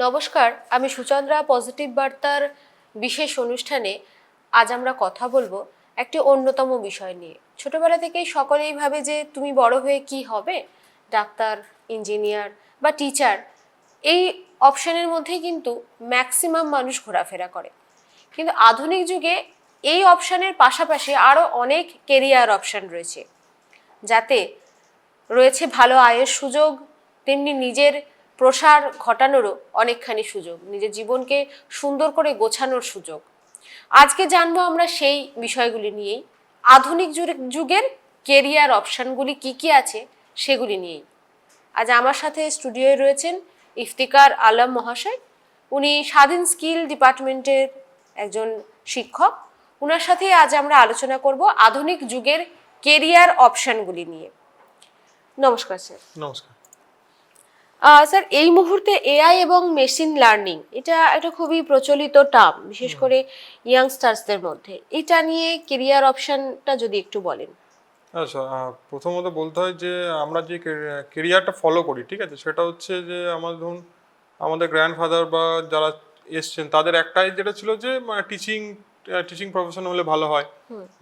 নমস্কার, আমি সুচন্দ্রা পজিটিভ বার্তার বিশেষ অনুষ্ঠানে আজ আমরা কথা বলবো একটি অন্যতম বিষয় নিয়ে। ছোটবেলা থেকেই সকলেই ভাবে যে তুমি বড় হয়ে কি হবে, ডাক্তার, ইঞ্জিনিয়ার বা টিচার। এই অপশনের মধ্যেই কিন্তু ম্যাক্সিমাম মানুষ ঘোরাফেরা করে। কিন্তু আধুনিক যুগে এই অপশনের পাশাপাশি আরও অনেক কেরিয়ার অপশন রয়েছে, যাতে রয়েছে ভালো আয়ের সুযোগ, তেমনি নিজের প্রসার ঘটানোরও অনেকখানি সুযোগ, নিজের জীবনকে সুন্দর করে গোছানোর সুযোগ। আজকে জানবো আমরা সেই বিষয়গুলি নিয়েই, আধুনিক যুগের কেরিয়ার অপশানগুলি কি কি আছে সেগুলি নিয়েই। আজ আমার সাথে স্টুডিওয়ে রয়েছেন ইফতিকার আলম মহাশয়। উনি স্বাধীন স্কিল ডিপার্টমেন্টের একজন শিক্ষক। ওনার সাথে আজ আমরা আলোচনা করব আধুনিক যুগের কেরিয়ার অপশানগুলি নিয়ে। নমস্কার স্যার। নমস্কার স্যার, এই মুহূর্তে এআই এবং মেশিন লার্নিং এটা একটা খুবই প্রচলিত টার্ম, বিশেষ করে ইয়াংস্টার্সদের মধ্যে। এটা নিয়ে কেরিয়ার অপশনটা যদি একটু বলেন। আচ্ছা, প্রথমত বলতে হয় যে আমরা যে কেরিয়ারটা ফলো করি, ঠিক আছে, সেটা হচ্ছে যে আমাদের ধরুন আমাদের গ্র্যান্ডফাদার বা যারা এসছেন তাদের একটাই যেটা ছিল যে মানে টিচিং প্রফেশন হলে ভালো হয়,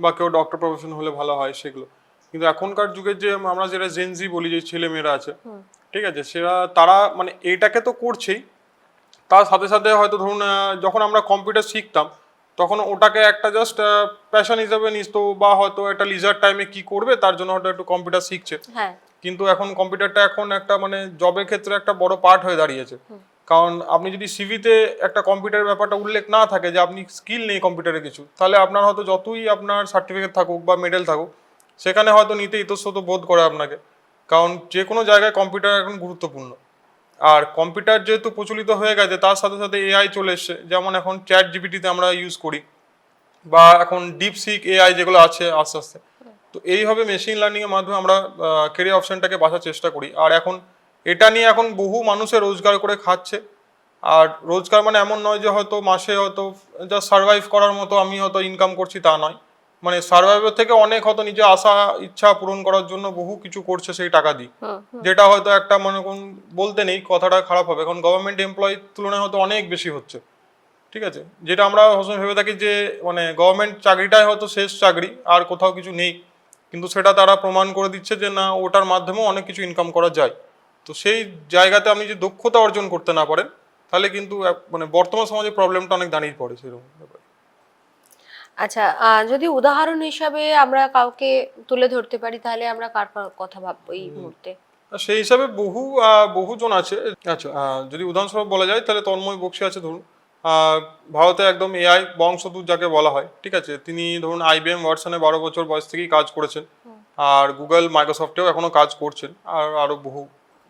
বা কেউ ডক্টর প্রফেশন হলে ভালো হয়, সেগুলো। কিন্তু এখনকার যুগের যে আমরা যেটা জেনজি বলি, যে ছেলে মেয়েরা আছে, ঠিক আছে, তারা মানে এইটাকে তো করছেই, তার সাথে সাথে হয়তো ধরুন যখন আমরা কম্পিউটার শিখতাম তখন ওটাকে একটা জাস্ট প্যাশন হিসেবে নিত, বা হয়তো একটা লিজার টাইমে কি করবে তার জন্য হয়তো একটু কম্পিউটার শিখছে। কিন্তু এখন কম্পিউটারটা এখন একটা মানে জবের ক্ষেত্রে একটা বড় পার্ট হয়ে দাঁড়িয়েছে। কারণ আপনি যদি সিভিতে একটা কম্পিউটারের ব্যাপারটা উল্লেখ না থাকে যে আপনি স্কিল নেই কম্পিউটারে কিছু, তাহলে আপনার হয়তো যতই আপনার সার্টিফিকেট থাকুক বা মেডেল থাকুক, সেখানে হয়তো নিতে ইতস্তত বোধ করে আপনাকে। কারণ যে কোনো জায়গায় কম্পিউটার এখন গুরুত্বপূর্ণ। আর কম্পিউটার যেহেতু প্রচলিত হয়ে গেছে, তার সাথে সাথে এআই চলে এসছে। যেমন এখন চ্যাট জিপিটিতে আমরা ইউজ করি, বা এখন ডিপসিক এআই যেগুলো আছে আস্তে আস্তে। তো এইভাবে মেশিন লার্নিং এর মাধ্যমে আমরা কেরিয়ার অপশনটাকে বাছার চেষ্টা করি। আর এখন এটা নিয়ে এখন বহু মানুষের রোজগার করে খাচ্ছে। আর রোজগার মানে এমন নয় যে হয়তো মাসে হয়তো যা সার্ভাইভ করার মতো আমি হয়তো ইনকাম করছি, তা নয়। মানে সার্ভাইভের থেকে অনেক হয়তো নিজের আশা ইচ্ছা পূরণ করার জন্য বহু কিছু করছে সেই টাকা দিয়ে, যেটা হয়তো একটা মনে করুন বলতে নেই, কথাটা খারাপ হবে, কারণ গভর্নমেন্ট এমপ্লয়ির তুলনায় হয়তো অনেক বেশি হচ্ছে, ঠিক আছে। যেটা আমরা সবসময় ভেবে থাকি যে মানে গভর্নমেন্ট চাকরিটাই হয়তো শেষ চাকরি, আর কোথাও কিছু নেই। কিন্তু সেটা তারা প্রমাণ করে দিচ্ছে যে না, ওটার মাধ্যমেও অনেক কিছু ইনকাম করা যায়। তো সেই জায়গাতে আপনি যে দক্ষতা অর্জন করতে না পারেন, তাহলে কিন্তু মানে বর্তমান সমাজে প্রবলেমটা অনেক দাঁড়িয়ে পড়ে সেরকম ব্যাপার। আচ্ছা, যদি উদাহরণ হিসাবে আমরা কাউকে তুলে ধরতে পারি, তাহলে আমরা কার কথা ভাববো এই মুহূর্তে? সেই হিসাবে বহুজন আছে। আচ্ছা, যদি উদাহরণস্বরূপ বলা যায় তাহলে তন্ময় বক্সী আছে ধরুন। ভারতে একদম এআই বংশদূত যাকে বলা হয়, ঠিক আছে। তিনি ধরুন আইবিএম ওয়াটসনে 12 বছর বয়স থেকেই কাজ করেছেন, আর গুগল মাইক্রোসফটেও এখনো কাজ করছেন। আর আরো বহু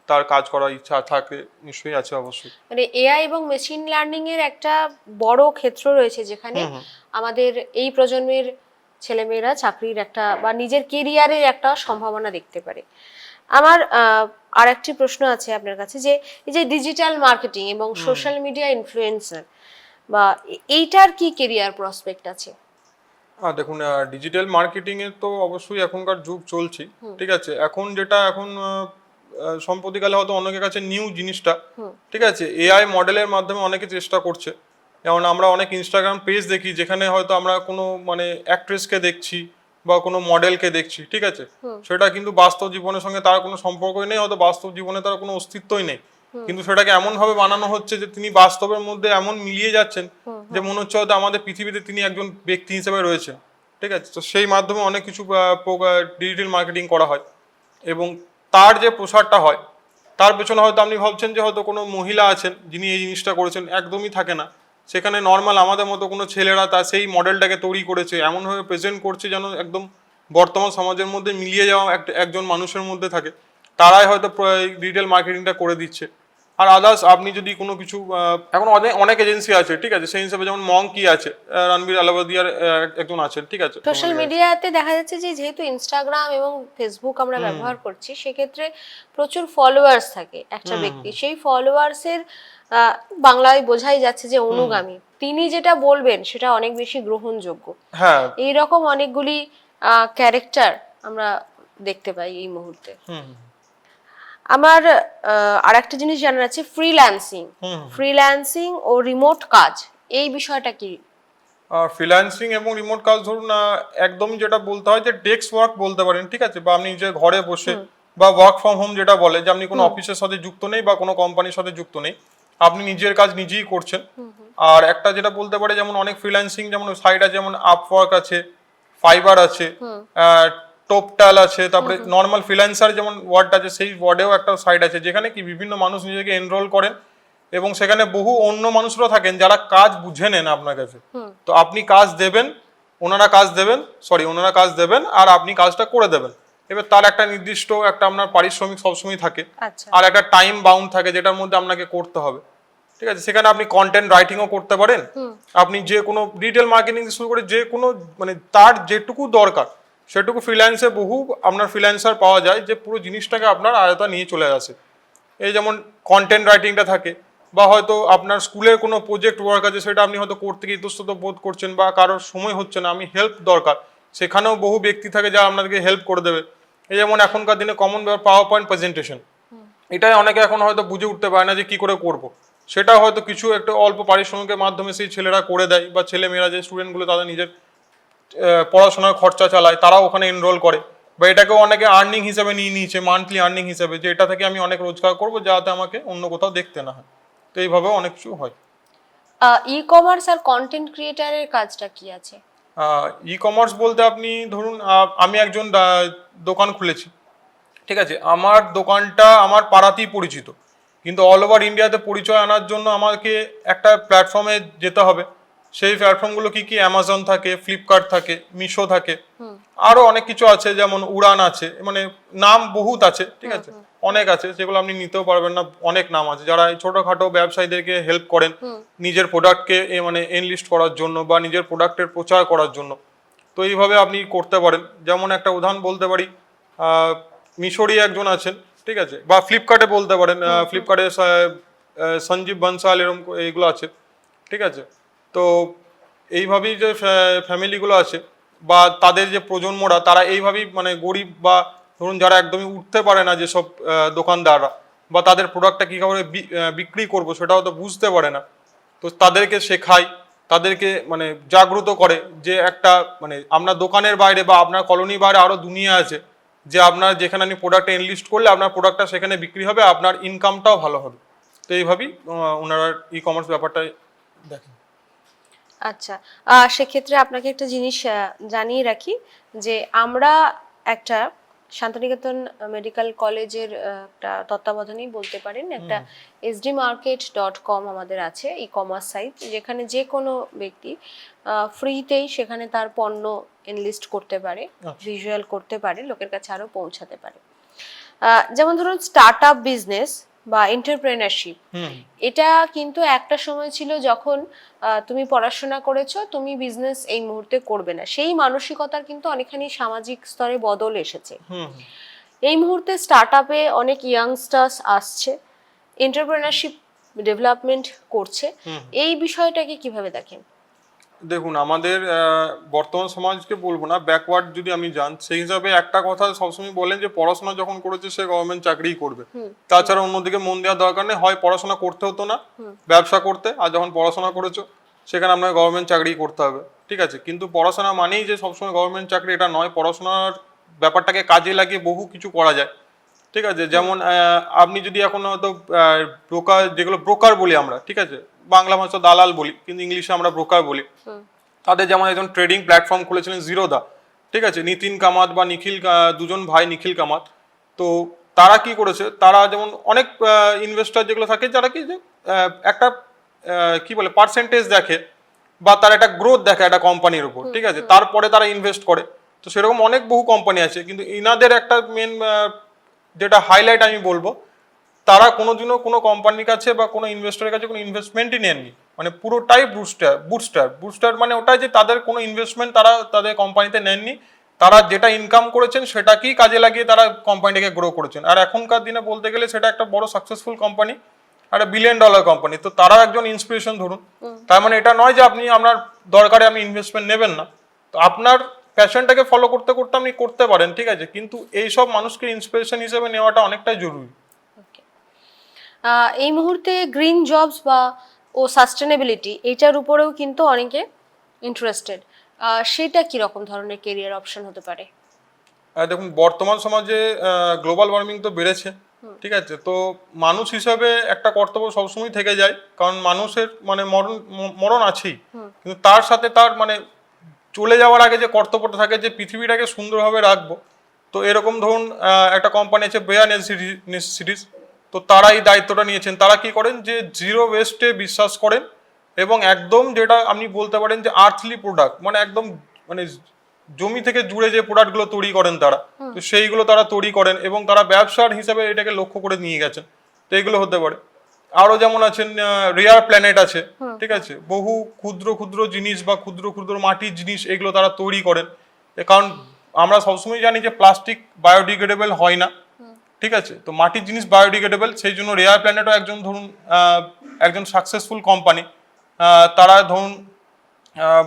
তার কাজ করার ইচ্ছা থাকে, নিশ্চয়ই আছে অবশ্যই। মানে এআই এবং মেশিন লার্নিং এর একটা বড় ক্ষেত্র রয়েছে, যেখানে আমাদের এই প্রজন্মের ছেলেমেয়েরা চাকরির একটা বা নিজের কেরিয়ারের একটা সম্ভাবনা দেখতে পারে। আমার আর একটি প্রশ্ন আছে আপনার কাছে, যে এই যে ডিজিটাল মার্কেটিং এবং সোশ্যাল মিডিয়া ইনফ্লুয়েন্সার বা এইটার কি কেরিয়ার প্রসপেক্ট আছে? দেখুন, ডিজিটাল মার্কেটিং এর তো অবশ্যই এখনকার যুগ চলছে, ঠিক আছে। এখন যেটা এখন সম্প্রতিকালে হয়তো অনেকের কাছে নিউ জিনিসটা, ঠিক আছে, এআই মডেলের মাধ্যমে অনেকে চেষ্টা করছে। যেমন আমরা অনেক ইনস্টাগ্রাম পেজ দেখি, যেখানে হয়তো আমরা কোনো মানে অ্যাক্ট্রেসকে দেখছি বা কোনো মডেলকে দেখছি, ঠিক আছে। সেটা কিন্তু বাস্তব জীবনের সঙ্গে তার কোনো সম্পর্কই নেই, হয়তো বাস্তব জীবনে তার কোনো অস্তিত্বই নেই। কিন্তু সেটাকে এমন ভাবে বানানো হচ্ছে যে তিনি বাস্তবের মধ্যে এমন মিলিয়ে যাচ্ছেন যে মনে হচ্ছে হয়তো আমাদের পৃথিবীতে তিনি একজন ব্যক্তি হিসেবে রয়েছেন, ঠিক আছে। তো সেই মাধ্যমে অনেক কিছু ডিজিটাল মার্কেটিং করা হয়, এবং তার যে প্রসারটা হয় তার পেছনে হয়তো আপনি ভাবছেন যে হয়তো কোনো মহিলা আছেন যিনি এই জিনিসটা করেছেন, একদমই থাকে না। সেখানে নর্মাল আমাদের মতো কোনো ছেলেরা তার সেই মডেলটাকে তৈরি করেছে, এমনভাবে প্রেজেন্ট করছে যেন একদম বর্তমান সমাজের মধ্যে মিলিয়ে যাওয়া একজন মানুষের মধ্যে থাকে। তারাই হয়তো ডিজিটাল মার্কেটিংটা করে দিচ্ছে। আর আদার্স আপনি যদি কোনো কিছু এখন অনেক এজেন্সি আছে, ঠিক আছে, সেই হিসাবে যেমন মঙ্কি আছে, রণবীর আলাবাদিয়ার একজন আছেন, ঠিক আছে। সোশ্যাল মিডিয়াতে দেখা যাচ্ছে যে যেহেতু ইনস্টাগ্রাম এবং ফেসবুক আমরা ব্যবহার করছি, সেক্ষেত্রে প্রচুর ফলোয়ার্স থাকে একটা ব্যক্তি। সেই ফলোয়ার্সের বাংলায় বোঝাই যাচ্ছে যে অনুগামী, তিনি যেটা বলবেন সেটা অনেক বেশি গ্রহণযোগ্য। হ্যাঁ, এইরকম অনেকগুলি ক্যারেক্টার আমরা দেখতে পাই এই মুহূর্তে। আমার আরেকটা জিনিস জানার আছে, ফ্রিল্যান্সিং ও রিমোট কাজ, এই বিষয়টা কি? ফ্রিল্যান্সিং এবং রিমোট কাজ ধরুন একদমই যেটা বলতে হয় যে ডেস্ক ওয়ার্ক বলতে পারেন, ঠিক আছে, বা আপনি যে ঘরে বসে বা ওয়ার্ক ফ্রম হোম যেটা বলে যে আপনি কোনো অফিসের সাথে যুক্ত নেই বা কোনো কোম্পানির সাথে যুক্ত নেই, আপনি নিজের কাজ নিজেই করছেন। আর একটা যেটা বলতে পারে যেমন অনেক ফ্রিল্যান্সিং যেমন সাইট আছে, যেমন আপওয়ার্ক আছে, ফাইবার আছে, টপটাল আছে, তারপরে নর্মাল ফ্রিল্যান্সার যেমন ওয়ার্ড আছে সেই ওয়ার্ডেও একটা সাইট আছে যেখানে কি বিভিন্ন মানুষ নিজেকে এনরোল করেন এবং সেখানে বহু অন্য মানুষরা থাকেন যারা কাজ বুঝে নেন আপনার কাছে। তো আপনি কাজ দেবেন, ওনারা কাজ দেবেন আর আপনি কাজটা করে দেবেন। এবার তার একটা নির্দিষ্ট একটা আপনার পারিশ্রমিক সবসময় থাকে, আচ্ছা। আর একটা টাইম বাউন্ড থাকে যেটার মধ্যে আপনাকে করতে হবে, ঠিক আছে। সেখানে আপনি কন্টেন্ট রাইটিংও করতে পারেন, আপনি যে কোনো রিটেল মার্কেটিং থেকে শুরু করে যে কোনো মানে তার যেটুকু দরকার সেটুকু ফ্রিল্যান্সে বহু আপনার ফ্রিল্যান্সার পাওয়া যায় যে পুরো জিনিসটাকে আপনার আয়তা নিয়ে চলে আসে। এই যেমন কন্টেন্ট রাইটিংটা থাকে, বা হয়তো আপনার স্কুলের কোনো প্রজেক্ট ওয়ার্ক আছে সেটা আপনি হয়তো করতে গিয়ে ইতস্তত বোধ করছেন বা কারোর সময় হচ্ছে না, আমি হেল্প দরকার, সেখানেও বহু ব্যক্তি থাকে যারা আপনাদেরকে হেল্প করে দেবে। এই যেমন এখনকার দিনে কমন ব্যাপার পাওয়ার পয়েন্ট প্রেজেন্টেশন, এটাই অনেকে এখন হয়তো বুঝে উঠতে পারে না যে কি করে করব। সেটা হয়তো কিছু একটা অল্প পারিশ্রমিকের মাধ্যমে সেই ছেলেরা করে দেয়, বা ছেলে মেয়েরা যে স্টুডেন্টগুলো তাদের নিজের পড়াশোনার খরচা চালায় তারাও ওখানে এনরোল করে, বা এটাকেও অনেকে আর্নিং হিসাবে নিয়ে নিয়েছে, মান্থলি আর্নিং হিসাবে, যে এটা থেকে আমি অনেক রোজগার করবো যাতে আমাকে অন্য কোথাও দেখতে না হয়। তো এইভাবেও অনেক কিছু হয়। ই কমার্স আর কন্টেন্ট ক্রিয়েটারের কাজটা কি আছে? ই কমার্স বলতে আপনি ধরুন আমি একজন দোকান খুলেছি, ঠিক আছে, আমার দোকানটা আমার পাড়াতেই পরিচিত, কিন্তু অল ওভার ইন্ডিয়াতে পরিচয় আনার জন্য আমাকে একটা প্ল্যাটফর্মে যেতে হবে। সেই প্ল্যাটফর্মগুলো কি কি, অ্যামাজন থাকে, ফ্লিপকার্ট থাকে, মিশো থাকে, আরো অনেক কিছু আছে, যেমন উড়ান আছে, মানে নাম বহুত আছে, ঠিক আছে, অনেক আছে, সেগুলো আপনি নিতেও পারবেন না, অনেক নাম আছে যারা এই ছোটখাটো ব্যবসায়ীদেরকে হেল্প করেন নিজের প্রোডাক্টকে মানে এনলিস্ট করার জন্য বা নিজের প্রোডাক্টের প্রচার করার জন্য। তো এইভাবে আপনি করতে পারেন। যেমন একটা উদাহরণ বলতে পারি, মিশরি একজন আছেন, ঠিক আছে, বা ফ্লিপকার্টে বলতে পারেন, ফ্লিপকার্টে সঞ্জীব বনসাল এরকম এইগুলো আছে, ঠিক আছে। তো এইভাবেই যে ফ্যামিলিগুলো আছে বা তাদের যে প্রজন্মরা তারা এইভাবেই মানে গরিব বা ধরুন যারা একদমই উঠতে পারে না, যেসব দোকানদাররা বা তাদের প্রোডাক্টটা কী করে বিক্রি করবো সেটাও তো বুঝতে পারে না, তো তাদেরকে শেখায়, তাদেরকে মানে জাগ্রত করে যে একটা মানে আপনার দোকানের বাইরে বা আপনার কলোনির বাইরে আরও দুনিয়া আছে, যে আপনার যেখানে আপনি প্রোডাক্টটা এনলিস্ট করলে আপনার প্রোডাক্টটা সেখানে বিক্রি হবে, আপনার ইনকামটাও ভালো হবে। তো এইভাবেই ওনারা ই কমার্স ব্যাপারটা দেখেন। আচ্ছা, সেক্ষেত্রে আপনাকে একটা জিনিস জানিয়ে রাখি যে আমরা একটা শান্তিনিকেতন মেডিকেল কলেজের একটা তত্ত্বাবধানেই বলতে পারেন, একটা sdmarket.com আমাদের আছে ই কমার্স সাইট, যেখানে যে কোনো ব্যক্তি ফ্রিতেই সেখানে তার পণ্য এনলিস্ট করতে পারে, ভিজুয়াল করতে পারে, লোকের কাছে আরো পৌঁছাতে পারে। যেমন ধরুন স্টার্ট আপ বিজনেস বা এন্টারপ্রেনারশিপ, এটা কিন্তু একটা সময় ছিল যখন তুমি পড়াশোনা করেছো, তুমি বিজনেস এই মুহূর্তে করবে না, সেই মানসিকতার কিন্তু অনেকখানি সামাজিক স্তরে বদল এসেছে। এই মুহূর্তে স্টার্ট আপে অনেক ইয়াংস্টার্স আসছে, এন্টারপ্রেনারশিপ ডেভেলপমেন্ট করছে, এই বিষয়টাকে কিভাবে দেখেন? দেখুন, আমাদের বর্তমান সমাজকে বলবো না ব্যাকওয়ার্ড যদি আমি যান, সেই হিসাবে একটা কথা সবসময় বলেন যে পড়াশোনা যখন করেছে সে গভর্নমেন্ট চাকরিই করবে, তাছাড়া অন্যদিকে মন দেওয়ার দরকার নেই। হয় পড়াশোনা করতে হতো না, ব্যবসা করতে, আর যখন পড়াশোনা করেছো সেখানে আপনাকে গভর্নমেন্ট চাকরি করতে হবে, ঠিক আছে। কিন্তু পড়াশোনা মানেই যে সবসময় গভর্নমেন্ট চাকরি এটা নয়, পড়াশোনার ব্যাপারটাকে কাজে লাগিয়ে বহু কিছু করা যায়, ঠিক আছে। যেমন আপনি যদি এখন হয়তো ব্রোকার, যেগুলো ব্রোকার বলি আমরা, ঠিক আছে, বাংলা ভাষা দালাল বলি কিন্তু ইংলিশে আমরা ব্রোকার বলি, তাদের যেমন একজন ট্রেডিং প্ল্যাটফর্ম খুলেছিলেন জিরোদা, ঠিক আছে, নিতিন কামাত বা নিখিল, দুজন ভাই নিখিল কামাত। তো তারা কি করেছে, তারা যেমন অনেক ইনভেস্টর যেগুলো থাকে যারা কি যে একটা কি বলে পার্সেন্টেজ দেখে বা তার একটা গ্রোথ দেখে একটা কোম্পানির উপর, ঠিক আছে, তারপরে তারা ইনভেস্ট করে। তো সেরকম অনেক বহু কোম্পানি আছে, কিন্তু ইনাদের একটা মেন যেটা হাইলাইট আমি বলবো, তারা কোনোদিনও কোনো কোম্পানির কাছে বা কোনো ইনভেস্টরের কাছে কোনো ইনভেস্টমেন্টই নেননি, মানে পুরোটাই বুস্টার মানে ওটাই যে তাদের কোনো ইনভেস্টমেন্ট তারা তাদের কোম্পানিতে নেননি, তারা যেটা ইনকাম করেছেন সেটাকেই কাজে লাগিয়ে তারা কোম্পানিটাকে গ্রো করেছেন। আর এখনকার দিনে বলতে গেলে সেটা একটা বড় সাকসেসফুল কোম্পানি, একটা $1 বিলিয়ন কোম্পানি। তো তারাও একজন ইন্সপিরেশন ধরুন। তার মানে এটা নয় যে আপনি আপনার দরকারে আপনি ইনভেস্টমেন্ট নেবেন না, তো আপনার প্যাশনটাকে ফলো করতে করতে আপনি করতে পারেন, ঠিক আছে, কিন্তু এইসব মানুষকে ইন্সপিরেশন হিসেবে নেওয়াটা অনেকটাই জরুরি। এই মুহূর্তে গ্রিন জবস বা সাস্টেনেবিলিটি এটার উপরেও কিন্তু অনেকে ইন্টারেস্টেড। সেটা কি রকম ধরনের কেরিয়ার অপশন হতে পারে? দেখুন, বর্তমান সমাজে গ্লোবাল ওয়ার্মিং তো বেড়েছে, ঠিক আছে? তো মানুষ হিসাবে একটা কর্তব্য সবসময় থেকে যায়, কারণ মানুষের মানে মরণ আছেই, কিন্তু তার সাথে তার মানে চলে যাওয়ার আগে যে কর্তব্যটা থাকে যে পৃথিবীটাকে সুন্দরভাবে রাখবো। তো এরকম ধরুন একটা কোম্পানি আছে বেয়ার নেসেসিটিস, তো তারা এই দায়িত্বটা নিয়েছেন। তারা কি করেন যে জিরো ওয়েস্টে বিশ্বাস করেন, এবং একদম যেটা আপনি বলতে পারেন যে আর্থলি প্রোডাক্ট, মানে একদম মানে জমি থেকে জুড়ে যে প্রোডাক্টগুলো তৈরি করেন তারা, তো সেইগুলো তারা তৈরি করেন এবং তারা ব্যবসার হিসাবে এটাকে লক্ষ্য করে নিয়ে গেছেন। তো এগুলো হতে পারে। আরো যেমন আছেন রেয়ার প্ল্যানেট আছে, ঠিক আছে? বহু ক্ষুদ্র ক্ষুদ্র জিনিস বা ক্ষুদ্র ক্ষুদ্র মাটির জিনিস এগুলো তারা তৈরি করেন। কারণ আমরা সবসময় জানি যে প্লাস্টিক বায়োডিগ্রেডেবল হয় না, ঠিক আছে? তো মাটির জিনিস বায়োডিগ্রেডেবল, সেই জন্য রেয়ার প্ল্যানেটও একজন ধরুন একজন সাকসেসফুল কোম্পানি। তারা ধরুন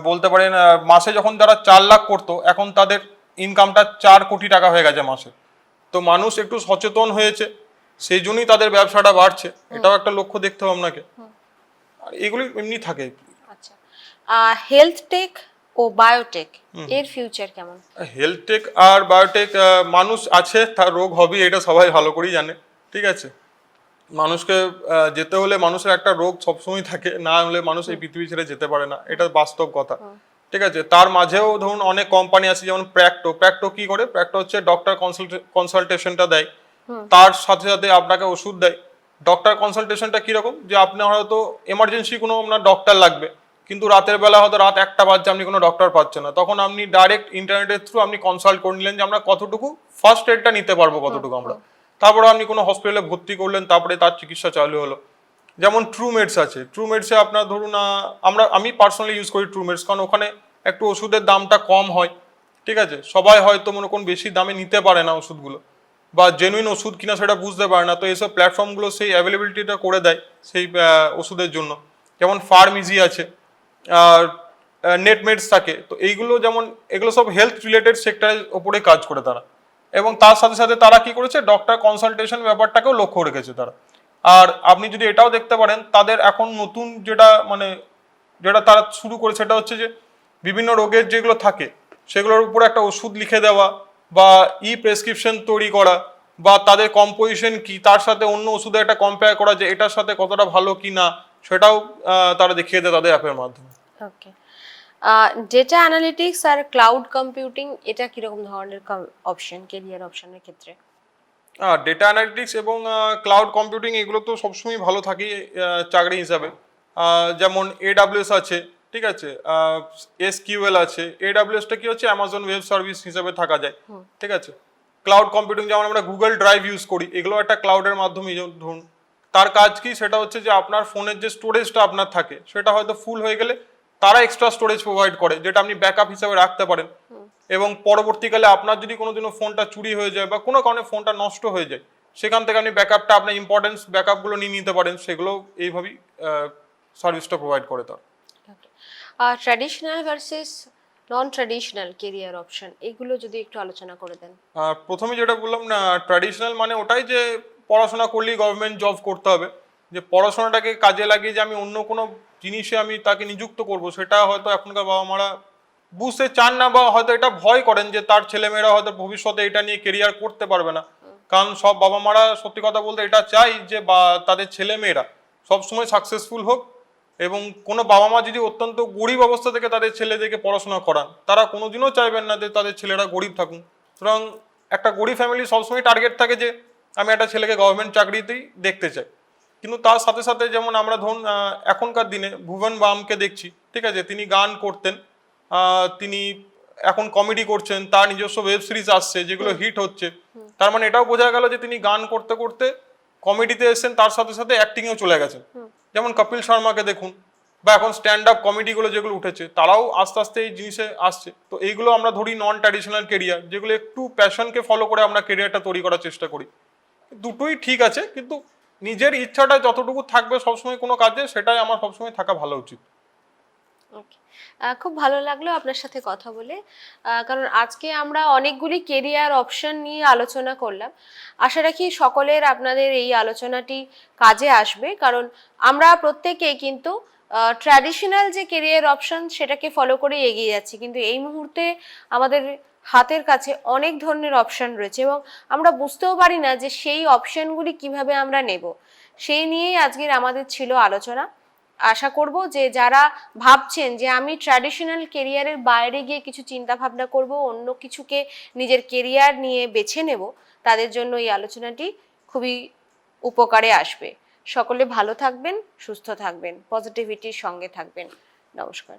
বলতে পারেন মাসে যখন তারা 4 লাখ করতো, এখন তাদের ইনকামটা 4 কোটি টাকা হয়ে গেছে মাসে। তো মানুষ একটু সচেতন হয়েছে, সেই জন্যই তাদের ব্যবসাটা বাড়ছে। এটাও একটা লক্ষ্য দেখতে হবে আপনাকে। আর এগুলি এমনি থাকে। আচ্ছা, হেলথ টেক ও বায়োটেক এর ফিউচার কেমন? হেলথ টেক আর বায়োটেক, মানুষ আছে তার রোগ হবে, এটা সবাই ভালো করেই জানে, ঠিক আছে? মানুষকে যেতে হলে মানুষের একটা রোগ সবসময় থাকে, না হলে মানুষ এই পৃথিবী ছেড়ে যেতে পারে না, এটা বাস্তব কথা, ঠিক আছে? তার মাঝেও ধরুন অনেক কোম্পানি আছে, যেমন প্র্যাক্টো কি করে, প্র্যাক্টো হচ্ছে ডক্টর কনসালটেশনটা দেয়, তার সাথে সাথে আপনাকে ওষুধ দেয়। ডক্টর কনসালটেশনটা কিরকম, যে আপনার হয়তো এমার্জেন্সি কোনো আপনার ডক্টর লাগবে, কিন্তু রাতের বেলা হয়তো রাত 1টা বাজছে, আপনি কোনো ডক্টর পাচ্ছেন না, তখন আপনি ডাইরেক্ট ইন্টারনেটের থ্রু আপনি কনসাল্ট করে নিলেন যে আমরা কতটুকু ফার্স্ট এডটা নিতে পারবো, কতটুকু আমরা, তারপরে আপনি কোনো হসপিটালে ভর্তি করলেন, তারপরে তার চিকিৎসা চালু হলো। যেমন ট্রুমেডস আছে, ট্রুমেডসে আপনার ধরুন আমি পার্সোনালি ইউজ করি ট্রুমেডস, কারণ ওখানে একটু ওষুধের দামটা কম হয়, ঠিক আছে? সবাই হয়তো মনে করুন বেশি দামে নিতে পারে না ওষুধগুলো, বা জেনুইন ওষুধ কিনা সেটা বুঝতে পারে না, তো এইসব প্ল্যাটফর্মগুলো সেই অ্যাভেলেবিলিটিটা করে দেয় সেই ওষুধের জন্য। যেমন ফার্মিজি আছে, আর নেটমেডস থাকে, তো এইগুলো যেমন এগুলো সব হেলথ রিলেটেড সেক্টরের ওপরে কাজ করে তারা, এবং তার সাথে সাথে তারা কি করেছে, ডক্টর কনসালটেশন ব্যাপারটাকেও লক্ষ্য রেখেছে তারা। আর আপনি যদি এটাও দেখতে পারেন, তাদের এখন নতুন যেটা তারা শুরু করে, সেটা হচ্ছে যে বিভিন্ন রোগের যেগুলো থাকে সেগুলোর উপরে একটা ওষুধ লিখে দেওয়া, বা প্রেসক্রিপশন তৈরি করা, বা তাদের কম্পোজিশন কি, তার সাথে অন্য ওষুধে একটা কম্পেয়ার করা যে এটার সাথে কতটা ভালো কি না, সেটাও তারা দেখিয়ে দেয় তাদের অ্যাপের মাধ্যমে। ওকে, ডেটা অ্যানালিটিক্স আর ক্লাউড কম্পিউটিং এটা কিরকম ধরনের অপশন, কেরিয়ার অপশনের ক্ষেত্রে? ডেটা অ্যানালিটিক্স এবং ক্লাউড কম্পিউটিং এগুলো তো সবসময় ভালো থাকে চাকরি হিসাবে। যেমন AWS আছে, ঠিক আছে? SQL আছে। AWSটা কি হচ্ছে, অ্যামাজন ওয়েব সার্ভিস হিসাবে থাকা যায়, ঠিক আছে? ক্লাউড কম্পিউটিং যেমন আমরা গুগল ড্রাইভ ইউজ করি, এগুলো একটা ক্লাউডের মাধ্যমে ধরুন। তার কাজ কি, সেটা হচ্ছে যে আপনার ফোনের যে স্টোরেজটা আপনার থাকে সেটা হয়তো ফুল হয়ে গেলে তারা এক্সট্রা স্টোরেজ প্রোভাইড করে, যেটা আপনি ব্যাকআপ হিসাবে রাখতে পারেন, এবং পরবর্তীকালে আপনার যদি কোনোদিনও ফোনটা চুরি হয়ে যায় বা কোনো কারণে ফোনটা নষ্ট হয়ে যায়, সেখান থেকে আপনি ব্যাকআপটা, আপনার ইম্পর্টেন্স ব্যাকআপগুলো নিয়ে নিতে পারেন, সেগুলো এইভাবেই সার্ভিসটা প্রোভাইড করে তার। ট্র্যাডিশনাল ভার্সেস নন ট্র্যাডিশনাল কেরিয়ার অপশন, এগুলো যদি একটু আলোচনা করে দেন। প্রথমে যেটা বললাম না, ট্র্যাডিশনাল মানে ওটাই যে পড়াশোনা করলেই গভর্নমেন্ট জব করতে হবে, যে পড়াশোনাটাকে কাজে লাগিয়ে যে আমি অন্য কোনো জিনিসে আমি তাকে নিযুক্ত করব, সেটা হয়তো এখনকার বাবা মারা বুঝতে চান না, বা হয়তো এটা ভয় করেন যে তার ছেলেমেয়েরা হয়তো ভবিষ্যতে এটা নিয়ে কেরিয়ার করতে পারবে না। কারণ সব বাবা মারা সত্যি কথা বলতে এটা চাই যে তাদের ছেলেমেয়েরা সবসময় সাকসেসফুল হোক, এবং কোনো বাবা মা যদি অত্যন্ত গরিব অবস্থা থেকে তাদের ছেলেদেরকে পড়াশোনা করান, তারা কোনোদিনও চাইবেন না যে তাদের ছেলেরা গরিব থাকুন। সুতরাং একটা গরিব ফ্যামিলি সবসময় টার্গেট থাকে যে আমি একটা ছেলেকে গভর্নমেন্ট চাকরিতেই দেখতে চাই। কিন্তু তার সাথে সাথে যেমন আমরা ধরুন এখনকার দিনে ভুবন বামকে দেখছি, ঠিক আছে? তিনি গান করতেন, তিনি এখন কমেডি করছেন, তার নিজস্ব ওয়েব সিরিজ আসছে যেগুলো হিট হচ্ছে। তার মানে এটাও বোঝা গেল যে তিনি গান করতে করতে কমেডিতে এসেছেন, তার সাথে সাথে অ্যাক্টিংয়েও চলে গেছেন। যেমন কপিল শর্মাকে দেখুন, বা এখন স্ট্যান্ড আপ কমেডিগুলো যেগুলো উঠেছে, তারাও আস্তে আস্তে এই জিনিসে আসছে। তো এইগুলো আমরা ধরি নন ট্র্যাডিশনাল কেরিয়ার, যেগুলো একটু প্যাশনকে ফলো করে আমরা কেরিয়ারটা তৈরি করার চেষ্টা করি। দুটোই ঠিক আছে, কিন্তু নিজের ইচ্ছাটা যতটুকু থাকবে সবসময় কোনো কাজে, সেটাই আমার সবসময় থাকা ভালো উচিত। ওকে, খুব ভালো লাগলো আপনার সাথে কথা বলে, কারণ আজকে আমরা অনেকগুলি কেরিয়ার অপশন নিয়ে আলোচনা করলাম। আশা রাখি সকলের আপনাদের এই আলোচনাটি কাজে আসবে, কারণ আমরা প্রত্যেকেই কিন্তু ট্র্যাডিশনাল যে কেরিয়ার অপশন সেটাকে ফলো করে এগিয়ে যাচ্ছি, কিন্তু এই মুহূর্তে আমাদের হাতের কাছে অনেক ধরনের অপশন রয়েছে এবং আমরা বুঝতেও পারি না যে সেই অপশনগুলি কিভাবে আমরা নেব। সেই নিয়েই আজকের আমাদের ছিল আলোচনা। আশা করব যে যারা ভাবছেন যে আমি ট্র্যাডিশনাল কেরিয়ারের বাইরে গিয়ে কিছু চিন্তা ভাবনা করব, অন্য কিছুকে নিজের কেরিয়ার নিয়ে বেছে নেব, তাদের জন্য এই আলোচনাটি খুবই উপকারে আসবে। সকলে ভালো থাকবেন, সুস্থ থাকবেন, পজিটিভিটির সঙ্গে থাকবেন। নমস্কার।